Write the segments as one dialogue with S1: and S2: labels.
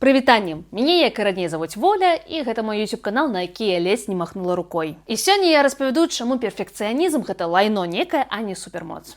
S1: Прывітанне, мяне як і раней завуць Воля, і гэта мой YouTube канал, на які я ледзь не махнула рукой. І сёння я распавяду, чаму перфекцыянізм гэта лайно некае, а не супермоц.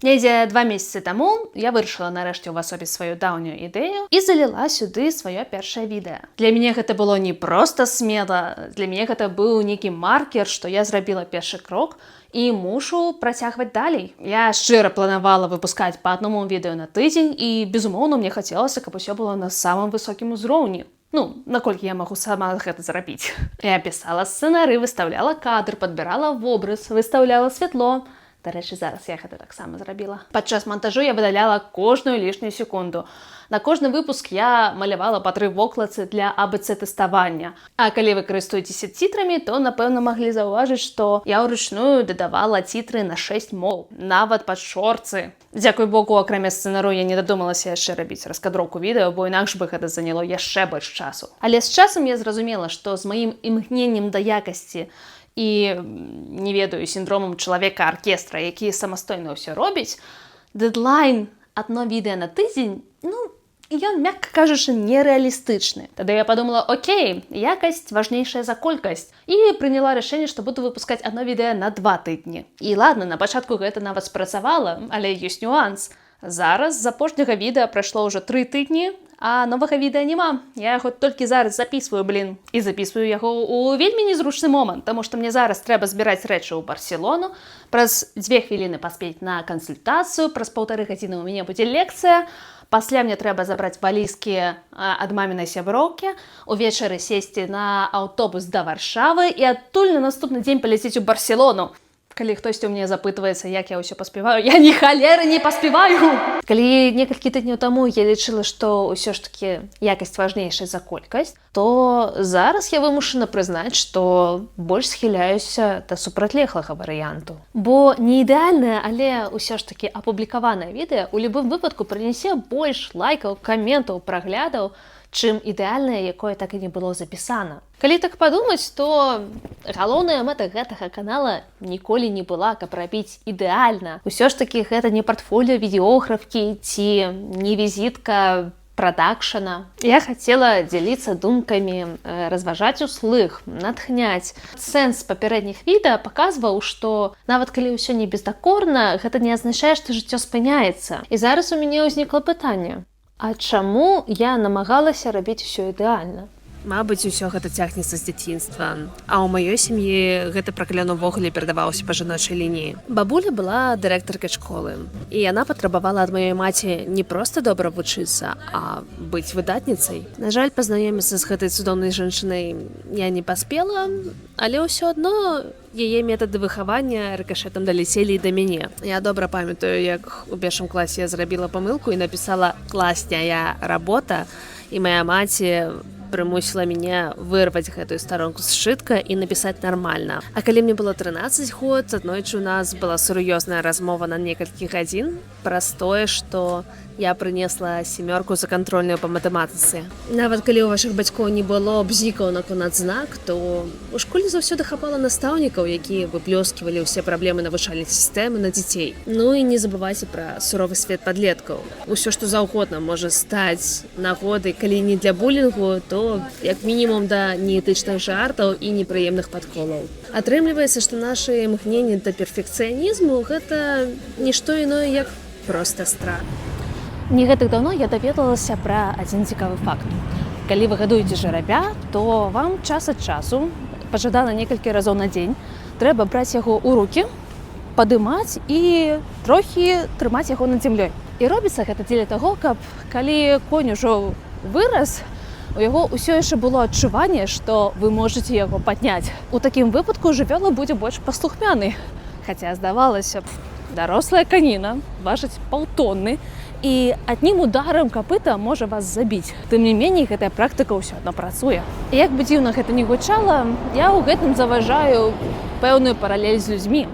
S1: Недзе 2 месяцы таму я вырашыла нарэшце ўвасобіць сваю даўнюю ідэю і заліла сюды сваё першае відэа. Для мяне гэта было не проста смела, для мяне гэта быў нейкі маркер, што я зрабіла першы крок і мушу працягваць далей. Я шчыра планавала выпускаць па аднаму відэо на тыдзень і, безумоўна, мне хацелася, каб усё было на самым высокім узроўні. Наколькі я магу сама гэта зрабіць. Я пісала сцэнары, выстаўляла кадр, падбірала вобраз, выстаўляла святло. Дарэчы, зараз я гэта таксама зрабіла. Падчас монтажу я выдаляла кожную лішнюю секунду. На кожны выпуск я малявала па 3 вокладцы для АБЦ-тэставання. А калі вы карыстуецеся цітрамі, то, напэўна, маглі заўважыць, што я ўручную дадавала цітры на 6 моў, нават пад шорцы. Дзякуй Богу, акрамя сцэнару я не дадумалася яшчэ рабіць раскадроўку відэа, бо інакш бы гэта заняло яшчэ больш часу. Але з часам я зразумела, што з маім імкненнем да якасці і, не ведаю, сіндромам чалавека-аркестра, які самастойна ўсё робіць, дэдлайн адно відэа на тыдзень, ён, мякка кажучы, нереалістычны. Тады я падумала, окей, якасць важнейшая за колькасць. І прыняла рашэнне, што буду выпускаць адно відэа на 2 тыдні. І ладно, на пачатку гэта нават спрацавала, але ёсць нюанс. Зараз з апошняга відэа прайшло ўжо 3 тыдні, а новага відэа няма. Я яго толькі зараз записываю, І записываю яго ў вельмі незручны момант, таму што мне зараз трэба збіраць рэчы ў Барселону, праз 2 хвіліны паспець на кансультацыю, праз 1,5 гадзіны ў мяне будзе лекцыя, пасля мне трэба забраць валізкі ад мамінай сяброўкі, увечары сесці на аўтобус да Варшавы і адтуль на наступны дзень паляцець у Барселону. Калі хтосьці ў мяне запытваецца, як я ўсё паспяваю, я ні халеры не паспяваю! Калі некалькі тыдняў таму я лічыла, што ўсё ж такі якасць важнейшая за колькасць, то зараз я вымушана прызнаць, што больш схіляюся да супрацьлеглага варыянту. Бо не ідэальнае, але ўсё ж такі апублікаванае відэа ў любым выпадку прынясе больш лайкаў, каментаў, праглядаў, чым ідэальнае, якое так і не было запісана. Калі так падумаць, то галоўная мэта гэтага канала ніколі не была, каб рабіць ідэальна. Усё ж такі гэта не партфоліо відеографкі ці не візітка прадакшана. Я хацела дзяліцца думкамі, разважаць услых, натхняць. Сэнс папярэдніх відэа паказваў, што нават калі ўсё не бездакорна, гэта не азначае, што жыццё спыняецца. І зараз у мяне ўзнікла пытанне: а чаму я намагалася рабіць усё ідэальна?
S2: Мабыць, усё гэта цягнецца з дзяцінства. А ў маёй сям'і гэта пракляно ўвогуле перадавалася па жаночай лініі. Бабуля была дырэктаркай школы, і яна патрабавала ад маёй маці не проста добра вучыцца, а быць выдатніцай. На жаль, пазнаёміцца з гэтай цудоўнай жанчынай я не паспела, але ўсё адно яе метады выхавання рыкашэтам даляцелі і да мяне. Я добра памятаю, як у 1 класе я зрабіла памылку і напісала «класняя работа», і мая маці прымусіла мяне вырваць гэтую старонку з сшытка і напісаць нармальна. А калі мне было 13 год, аднойчы у нас была сур'ёзная размова на некалькі гадзін праз тое, што я прынесла 7 за кантрольную па матэматыцы. Нават калі ў вашых бацькоў не было бзікаў наконт адзнак, то у школе заўсёды хапала настаўнікаў, якія выплёсківалі ўсе праблемы навучальнай сістэмы на дзяцей. І не забывайце пра суровы свет падлеткаў. Усё, што заўгодна можа стаць нагодай, калі не для булінгу, то як мінімум да неэтычных жартаў і непрыемных падколаў. Атрымліваецца, што нашы імкненні да перфекцыянізму гэта нішто іное, як проста страх.
S1: Не гэтак даўно я даведалася пра адзін цікавы факт. Калі вы гадуеце жарабя, то вам час ад часу, пажадана некалькі разоў на дзень, трэба браць яго ў рукі, падымаць і трохі трымаць яго над зямлёй. І робіцца гэта дзеля таго, каб калі конь ужо вырас, у яго ўсё яшчэ было адчуванне, што вы можаце яго падняць. У такім выпадку жывёла будзе больш паслухмянай. Хаця, здавалася б, дарослая каніна важыць 0,5 тонны, і аднім ударам капыта можа вас забіць. Тым не меней, гэтая практыка ўсё адно працуе. І як бы дзіўна гэта не гучала, я ў гэтым заважаю пэўную паралель з людзьмі.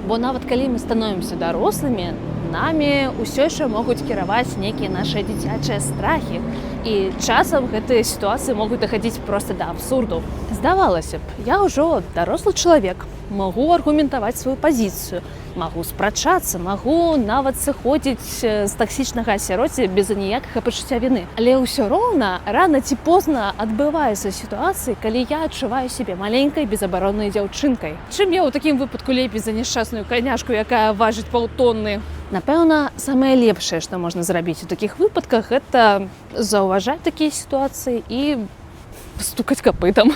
S1: Бо нават калі мы становімся дарослымі, намі ўсё яшчэ могуць кіраваць нейкія нашыя дзіцячыя страхі. І часам гэтыя сітуацыі могуць дахадзіць проста да абсурду. Здавалася б, я ўжо дарослы чалавек, магу аргументаваць сваю пазіцыю, магу спрачацца, магу нават сыходзіць з таксічнага асяроддзя без аніякага пачуцця віны. Але ўсё роўна рана ці позна адбываюцца сітуацыі, калі я адчуваю сябе маленькай безабароннай дзяўчынкай. Чым я ў такім выпадку лепей за няшчасную каняшку, якая важыць паўтонны? Напэўна, самае лепшае, што можна зрабіць у такіх выпадках, гэта заўважаць такія сітуацыі і стукаць капытам.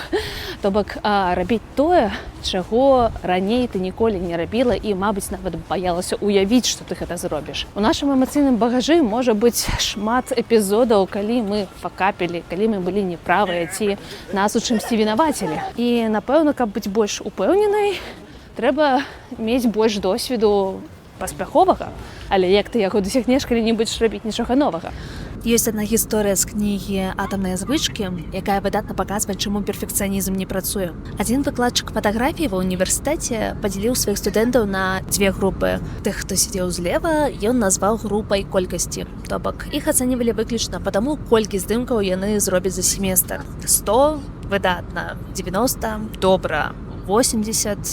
S1: То бок рабіць тое, чаго раней ты ніколі не рабіла і, мабыць, нават баялася уявіць, што ты гэта зробіш. У нашым эмацыйным багажы можа быць шмат эпізодаў, калі мы факапілі, калі мы былі неправыя ці нас у чымсьці вінавацілі. І, напэўна, каб быць больш упэўненай, трэба мець больш досведу паспяховага, але як ты яго дасягнеш, калі не будзеш рабіць нічога новага.
S2: Ёсць адна гісторыя з кнігі «Атамныя звычкі», якая выдатна паказвае, чаму перфекцыянізм не працуе. Адзін выкладчык фатаграфіі ва ўніверсітэце падзяліў сваіх студэнтаў на дзве групы. Тых, хто сидзеў злева, ён назваў групай колькасці. То бок, іх ацэньвалі выключна па таму, колькі здымкаў яны зробяць за семестр. 100 выдатна, 90 добра, 80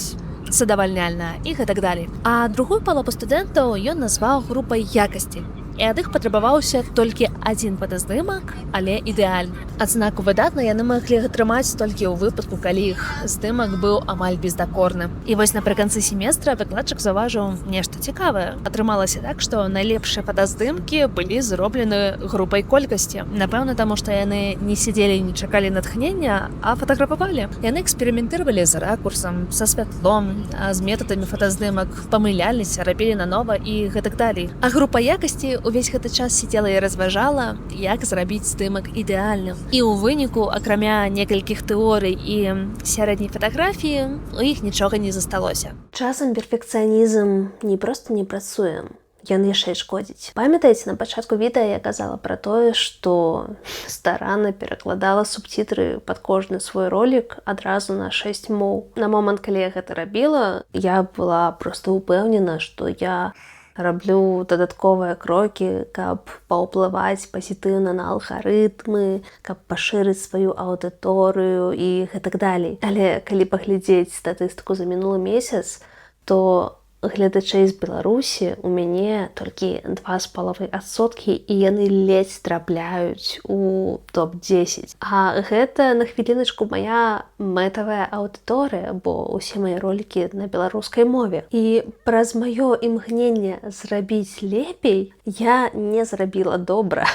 S2: задавальняльна і гэтак далей. А другую палову студэнтаў ён назваў групай якасці. І ад іх патрабаваўся толькі адзін фотаздымак, але ідэальны. Адзнаку выдатна яны маглі атрымаць толькі ў выпадку, калі іх здымак быў амаль бездакорны. І вось напрыканцы семестра выкладчык заўважыў нешта цікавае. Атрымалася так, што найлепшыя фотаздымкі былі зроблены групай колькасці. Напэўна, таму што яны не сидзелі і не чакалі натхнення, а фатаграфавалі. Яны эксперыментавалі з ракурсам, са святлом, з метадамі фотаздымак, памыляліся, рабілі нанова і гэтак далей. А група якасці увесь гэты час сидзела і разважала, як зрабіць здымак ідэальным. І ў выніку, акрамя некалькіх тэорый і сярэдняй фатаграфіі, у іх нічога не засталося.
S3: Часам перфекцыянізм не проста не працуе, ён яшчэ і шкодзіць. Памятаеце, на пачатку відэа я казала пра тое, што старанна перакладала субцітры пад кожны свой ролік адразу на 6 моў. На момант, калі я гэта рабіла, я была проста упэўнена, што я раблю дадатковыя крокі, каб паўплываць пазітыўна на алгарытмы, каб пашырыць сваю аўдыторыю і гэтак далей. Але калі паглядзець статыстыку за мінулы месяц, то гледачэй з Беларусі у мяне толькі 2,5%, і яны ледзь трапляюць у топ-10. А гэта, на хвіліначку, мая мэтавая аўдыторыя, бо ўсе мае ролікі на беларускай мове. І праз маё імкненне зрабіць лепей я не зрабіла добра.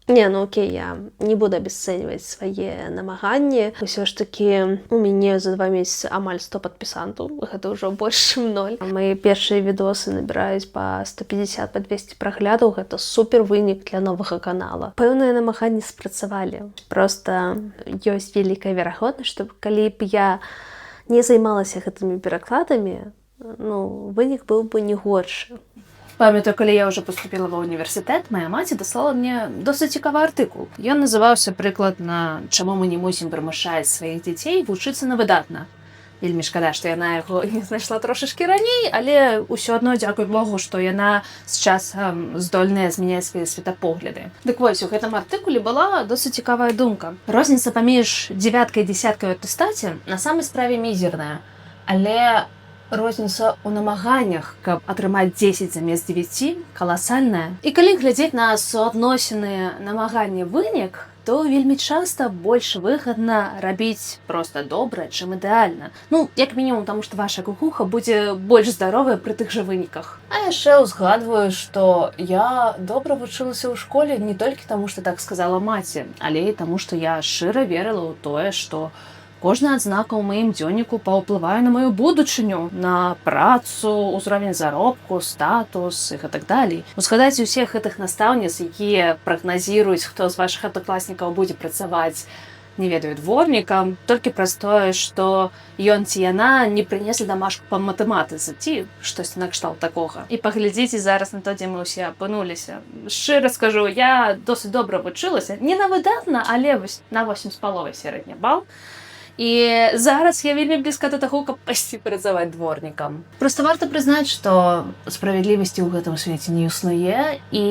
S3: Не, ну окей, я не буду абясцэньваць свае намаганні. Усё ж такі у мяне за 2 месяцы амаль 100 падпісантаў. Гэта ўжо больш, чым 0. Мае першыя відосы набіраюць па 150, па 200 праглядаў. Гэта супер вынік для новага канала. Пэўныя намаганні спрацавалі. Проста ёсць вялікая верагоднасць, што калі б я не займалася гэтымі перакладамі, вынік быў бы не горшы.
S1: Памятаю, калі я ўжо паступіла ва ўніверсітэт, мая маці даслала мне досыць цікавы артыкул. Ён называўся прыкладна «Чаму мы не мусім прымушаць сваіх дзяцей вучыцца на выдатна». Вельмі шкада, што яна яго не знайшла трошачкі раней, але ўсё адно дзякуй Богу, што яна з часам здольная змяняць свае светапогляды. Дык вось, у гэтым артыкуле была досыць цікавая думка. Розніца паміж 9 і 10 ў атэстаце на самай справе мізерная, але розніца ў намаганнях, каб атрымаць 10 замест 9, каласальная. І калі глядзець на суадносіны намагання вынік, то вельмі часта больш выгадна рабіць проста добра, чым ідэальна. Як мінімум, таму што ваша кукуха будзе больш здаровая пры тых жа выніках. А яшчэ ўзгадваю, што я добра вучылася ў школе не толькі таму, што так сказала маці, але і таму, што я шчыра верыла ў тое, што кожная адзнака ў маім дзённіку паўплывае на маю будучыню, на працу, узровень заробку, статус і гэтак далей. Узгадайце ўсіх гэтых настаўніц, якія прагназіруюць, хто з вашых аднакласнікаў будзе працаваць, не ведаю, дворнікам, толькі праз тое, што ён ці яна не прынеслі дамашку па матэматыцы, ці штосьці накшталт такога. І паглядзіце зараз на то, дзе мы ўсе апынуліся. Шчыра скажу, я досыць добра вучылася, не на выдатна, але вось на 8,5 сярэдні бал. І зараз я вельмі блізка да таго, каб пайсці працаваць дворнікам. Проста варта прызнаць, што справядлівасці ў гэтым свеце не існуе, і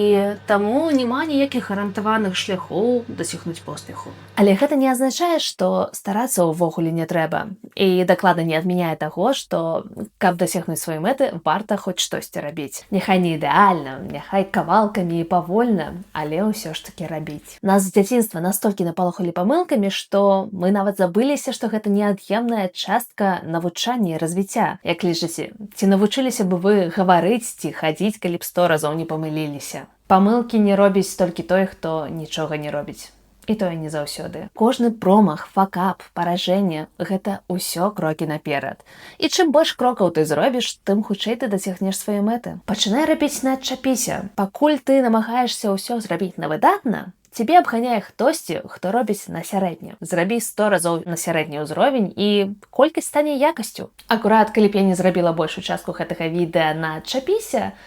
S1: таму няма ніякіх гарантаваных шляхоў дасягнуць поспеху. Але гэта не азначае, што старацца ўвогуле не трэба. І дакладна не адмяняе таго, што каб дасягнуць сваёй мэты, варта хоць штосьці рабіць. Няхай не ідэальна, няхай кавалкамі і павольна, але ўсё ж такі рабіць. Нас з дзяцінства настолькі напалохалі памылкамі, што мы нават забыліся, што гэта неад'емная частка навучання і развіцця. Як лічыце, ці навучыліся бы вы гаварыць ці хадзіць, калі б 100 разоў не памыліліся? Памылкі не робіць толькі той, хто нічога не робіць. І тое не заўсёды. Кожны промах, факап, паражэнне – гэта ўсё крокі наперад. І чым больш крокаў ты зробіш, тым хутчэй ты дасягнеш сваёй мэты. Пачынай рабіць не адчапіся. Пакуль ты намагаешся ўсё зрабіць на выдатна, цябе абганяе хтосьці, хто робіць на сярэдню. Зрабі 100 разоў на сярэдні ўзровень, і колькасць стане якасцю. Акурат, калі б я не зрабіла большую частку гэтага відэа на адчапіся,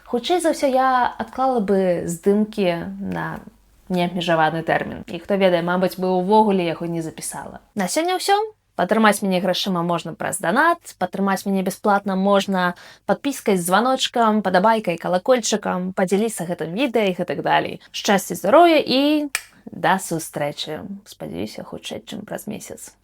S1: хутчэй за ўсё я адклала бы здымкі на неабмежаваны тэрмін. І хто ведае, мабыць, бы ўвогуле яго не запісала. На сёння ўсё. Падтрымаць мяне грашыма можна праз данат, падтрымаць мяне бясплатна можна падпіскай з званочкам, падабайкай, калакольчыкам, падзяліцца гэтым відэа і гэтак далей. Шчасця, здароўя і да сустрэчы. Спадзяюся, хутчэй, чым праз месяц.